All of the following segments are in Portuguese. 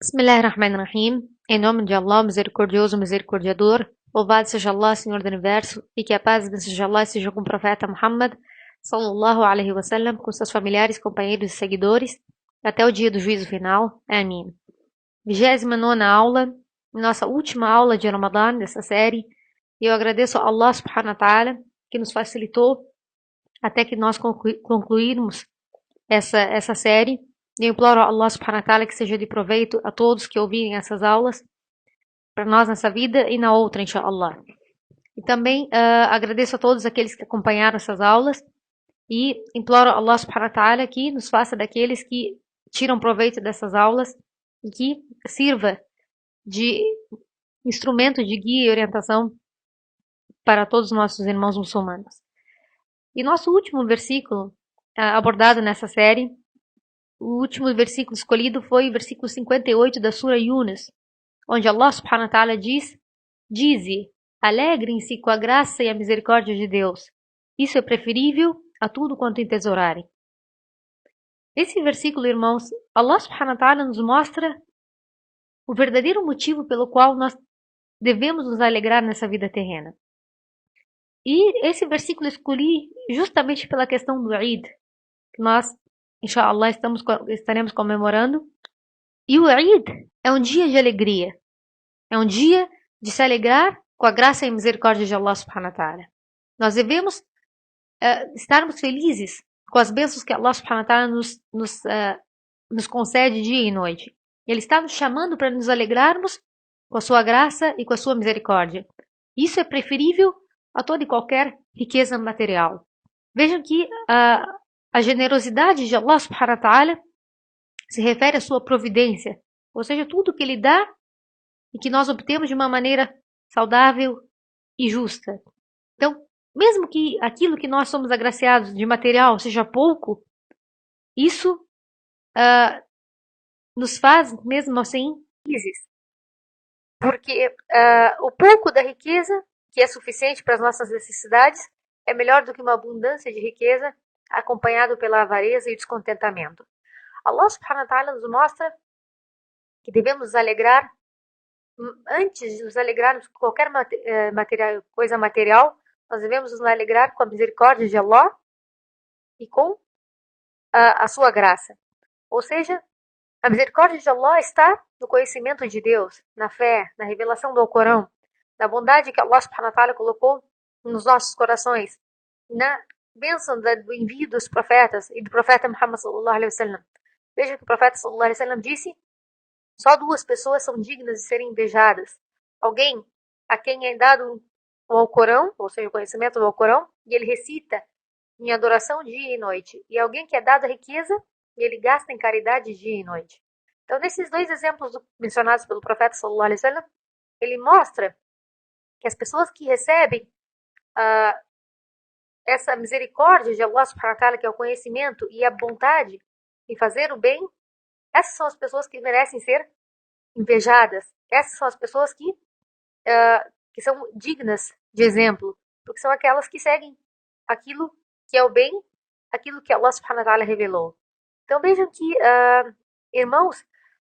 Bismillahirrahmanirrahim. Em nome de Allah, misericordioso, misericordiador, louvado seja Allah, Senhor do Universo, e que a paz e bênção de Allah seja com o profeta Muhammad, sallallahu alaihi wasallam, com seus familiares, companheiros e seguidores, até o dia do juízo final. Amém. 29ª aula, nossa última aula de Ramadan, dessa série, e eu agradeço a Allah subhanahu wa ta'ala, que nos facilitou até que nós concluirmos essa série. Eu imploro a Allah subhanahu wa ta'ala que seja de proveito a todos que ouvirem essas aulas, para nós nessa vida e na outra, inshallah. E também agradeço a todos aqueles que acompanharam essas aulas e imploro a Allah subhanahu wa ta'ala que nos faça daqueles que tiram proveito dessas aulas e que sirva de instrumento de guia e orientação para todos os nossos irmãos muçulmanos. E nosso último versículo abordado nessa série, o último versículo escolhido foi o versículo 58 da Sura Yunus, onde Allah subhanahu wa ta'ala dize, alegrem-se com a graça e a misericórdia de Deus. Isso é preferível a tudo quanto entesourarem. Esse versículo, irmãos, Allah subhanahu wa ta'ala nos mostra o verdadeiro motivo pelo qual nós devemos nos alegrar nessa vida terrena. E esse versículo escolhi justamente pela questão do Eid, que nós, inshallah, estaremos comemorando. E o Eid é um dia de alegria. É um dia de se alegrar com a graça e misericórdia de Allah subhanahu wa ta'ala. Nós devemos estarmos felizes com as bênçãos que Allah subhanahu wa ta'ala nos concede dia e noite. Ele está nos chamando para nos alegrarmos com a sua graça e com a sua misericórdia. Isso é preferível a toda e qualquer riqueza material. Vejam que a generosidade de Allah subhanahu wa ta'ala se refere à sua providência, ou seja, tudo que Ele dá e que nós obtemos de uma maneira saudável e justa. Então, mesmo que aquilo que nós somos agraciados de material seja pouco, isso nos faz, mesmo assim, felizes. Porque o pouco da riqueza, que é suficiente para as nossas necessidades, é melhor do que uma abundância de riqueza acompanhado pela avareza e descontentamento. Allah subhanahu wa ta'ala nos mostra que devemos nos alegrar antes de nos alegrarmos com qualquer coisa material, nós devemos nos alegrar com a misericórdia de Allah e com a sua graça. Ou seja, a misericórdia de Allah está no conhecimento de Deus, na fé, na revelação do Alcorão, na bondade que Allah subhanahu wa ta'ala colocou nos nossos corações, na bênção do envio dos profetas e do profeta Muhammad sallallahu alaihi wasallam. Veja que o profeta sallallahu alaihi wasallam disse: só duas pessoas são dignas de serem invejadas. Alguém a quem é dado o Alcorão, ou seja, o conhecimento do Alcorão, e ele recita em adoração dia e noite. E alguém que é dado a riqueza e ele gasta em caridade dia e noite. Então, nesses dois exemplos mencionados pelo profeta sallallahu alaihi wasallam, ele mostra que as pessoas que recebem essa misericórdia de Allah subhanahu wa ta'ala, que é o conhecimento e a vontade em fazer o bem, essas são as pessoas que merecem ser invejadas. Essas são as pessoas que são dignas de exemplo, porque são aquelas que seguem aquilo que é o bem, aquilo que Allah subhanahu wa ta'ala revelou. Então vejam que, irmãos,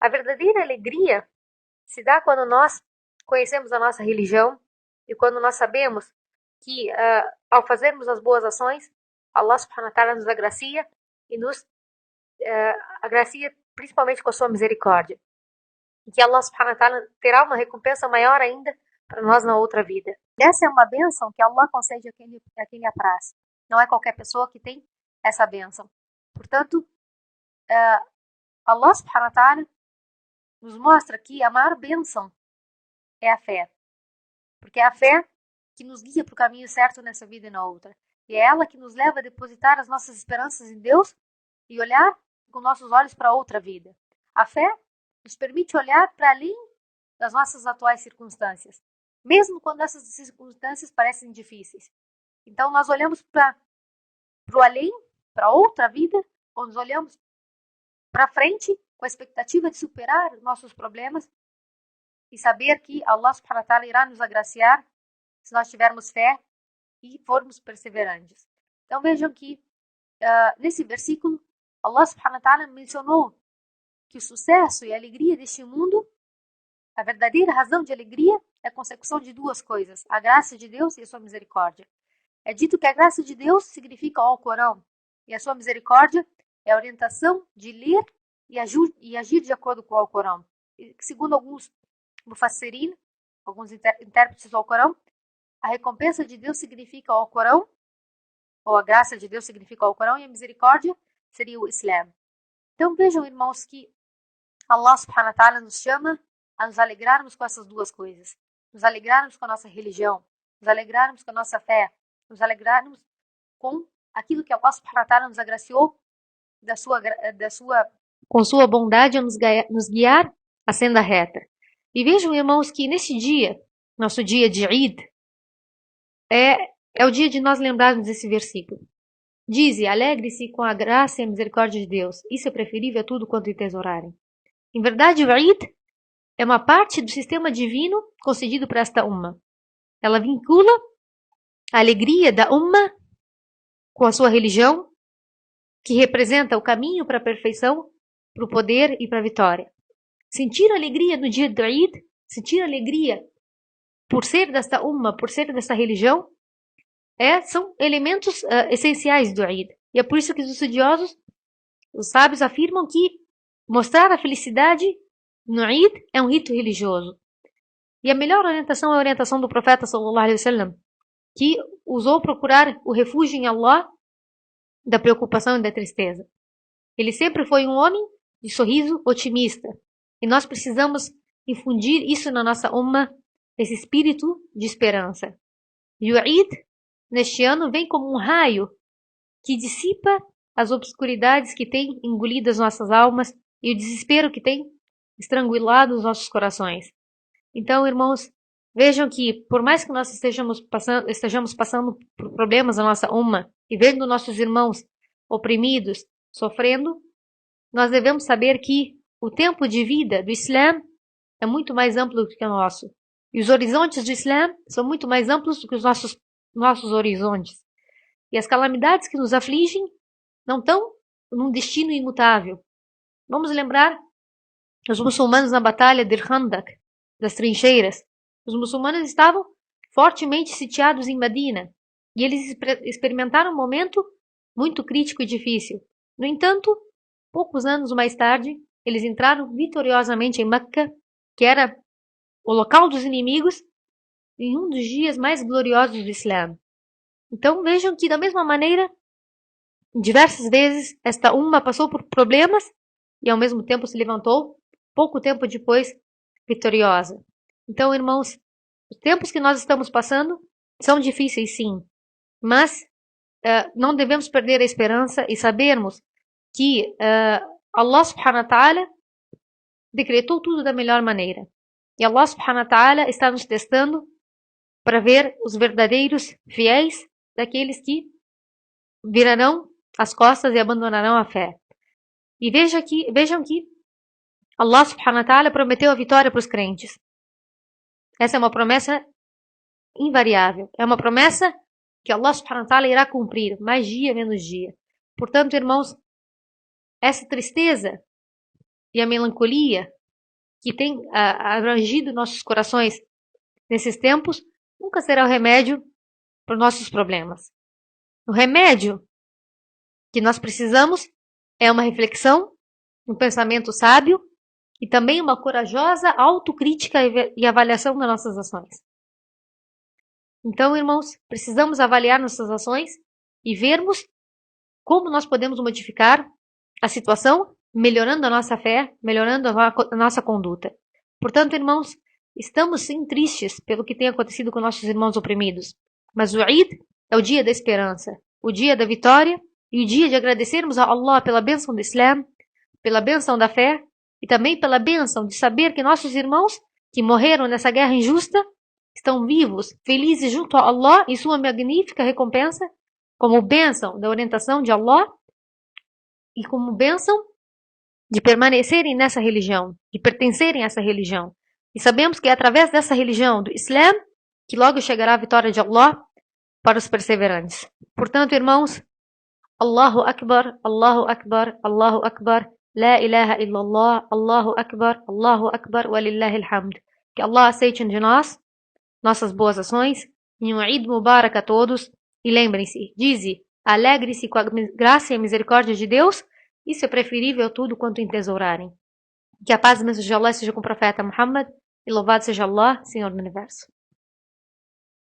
a verdadeira alegria se dá quando nós conhecemos a nossa religião e quando nós sabemos que, ao fazermos as boas ações, Allah subhanahu wa ta'ala nos agracia e nos agracia principalmente com a sua misericórdia. E que Allah subhanahu wa ta'ala terá uma recompensa maior ainda para nós na outra vida. Essa é uma bênção que Allah concede a quem lhe apraz. Não é qualquer pessoa que tem essa bênção. Portanto, Allah subhanahu wa ta'ala nos mostra que a maior bênção é a fé. Porque é a fé que nos guia para o caminho certo nessa vida e na outra. E é ela que nos leva a depositar as nossas esperanças em Deus e olhar com nossos olhos para outra vida. A fé nos permite olhar para além das nossas atuais circunstâncias, mesmo quando essas circunstâncias parecem difíceis. Então nós olhamos para o além, para outra vida, ou nós olhamos para frente com a expectativa de superar os nossos problemas e saber que Allah subhanahu wa ta'ala irá nos agraciar se nós tivermos fé e formos perseverantes. Então vejam que nesse versículo Allah subhanahu wa ta'ala mencionou que o sucesso e a alegria deste mundo, a verdadeira razão de alegria é a consecução de duas coisas, a graça de Deus e a sua misericórdia. É dito que a graça de Deus significa o Alcorão, e a sua misericórdia é a orientação de ler e agir de acordo com o Alcorão. Segundo alguns mufassirin, alguns intérpretes do Alcorão, a recompensa de Deus significa o Alcorão, ou a graça de Deus significa o Alcorão, e a misericórdia seria o Islã. Então vejam, irmãos, que Allah subhanahu wa ta'ala nos chama a nos alegrarmos com essas duas coisas. Nos alegrarmos com a nossa religião, nos alegrarmos com a nossa fé, nos alegrarmos com aquilo que Allah subhanahu wa ta'ala nos agraciou com sua bondade a nos guiar à senda reta. E vejam, irmãos, que nesse dia, nosso dia de Eid, é o dia de nós lembrarmos desse versículo. Dize, alegre-se com a graça e a misericórdia de Deus. Isso é preferível a tudo quanto entesourarem. Em verdade, o Eid é uma parte do sistema divino concedido para esta umma. Ela vincula a alegria da umma com a sua religião, que representa o caminho para a perfeição, para o poder e para a vitória. Sentir alegria no dia do Eid, sentir alegria por ser desta umma, por ser desta religião, são elementos essenciais do Eid. E é por isso que os estudiosos, os sábios, afirmam que mostrar a felicidade no Eid é um rito religioso. E a melhor orientação é a orientação do profeta sallallahu alaihi wasallam, que usou procurar o refúgio em Allah da preocupação e da tristeza. Ele sempre foi um homem de sorriso otimista. E nós precisamos infundir isso na nossa umma, esse espírito de esperança. E o Eid, neste ano, vem como um raio que dissipa as obscuridades que têm engolido as nossas almas e o desespero que tem estrangulado os nossos corações. Então, irmãos, vejam que, por mais que nós estejamos passando por problemas na nossa umma e vendo nossos irmãos oprimidos, sofrendo, nós devemos saber que o tempo de vida do Islã é muito mais amplo do que o nosso. E os horizontes do Islã são muito mais amplos do que os nossos horizontes. E as calamidades que nos afligem não estão num destino imutável. Vamos lembrar os muçulmanos na batalha de Khandak, das trincheiras. Os muçulmanos estavam fortemente sitiados em Medina e eles experimentaram um momento muito crítico e difícil. No entanto, poucos anos mais tarde, eles entraram vitoriosamente em Meca, que era o local dos inimigos, em um dos dias mais gloriosos do Islã. Então vejam que, da mesma maneira, diversas vezes esta umma passou por problemas e ao mesmo tempo se levantou, pouco tempo depois, vitoriosa. Então, irmãos, os tempos que nós estamos passando são difíceis, sim, mas não devemos perder a esperança e sabermos que Allah subhanahu wa ta'ala decretou tudo da melhor maneira. E Allah subhanahu wa ta'ala está nos testando para ver os verdadeiros fiéis daqueles que virarão as costas e abandonarão a fé. E vejam que Allah subhanahu wa ta'ala prometeu a vitória para os crentes. Essa é uma promessa invariável. É uma promessa que Allah subhanahu wa ta'ala irá cumprir, mais dia, menos dia. Portanto, irmãos, essa tristeza e a melancolia que tem abrangido nossos corações nesses tempos, nunca será o remédio para os nossos problemas. O remédio que nós precisamos é uma reflexão, um pensamento sábio e também uma corajosa autocrítica e avaliação das nossas ações. Então, irmãos, precisamos avaliar nossas ações e vermos como nós podemos modificar a situação, melhorando a nossa fé, melhorando a nossa conduta. Portanto, irmãos, estamos sim tristes pelo que tem acontecido com nossos irmãos oprimidos. Mas o Eid é o dia da esperança, o dia da vitória e o dia de agradecermos a Allah pela bênção do Islã, pela bênção da fé e também pela bênção de saber que nossos irmãos que morreram nessa guerra injusta estão vivos, felizes junto a Allah em sua magnífica recompensa, como bênção da orientação de Allah e como bênção de permanecerem nessa religião, de pertencerem a essa religião. E sabemos que é através dessa religião, do Islã, que logo chegará a vitória de Allah para os perseverantes. Portanto, irmãos, Allahu Akbar, Allahu Akbar, Allahu Akbar. La ilaha illallah, Allahu Akbar, walillahi alhamd. Que Allah aceite de nós nossas boas ações e um Eid Mubarak a todos. E lembrem-se, dize, alegre-se com a graça e a misericórdia de Deus, isso é preferível tudo quanto entesourarem. Que a paz e a bênção de Allah seja com o profeta Muhammad e louvado seja Allah, Senhor do Universo.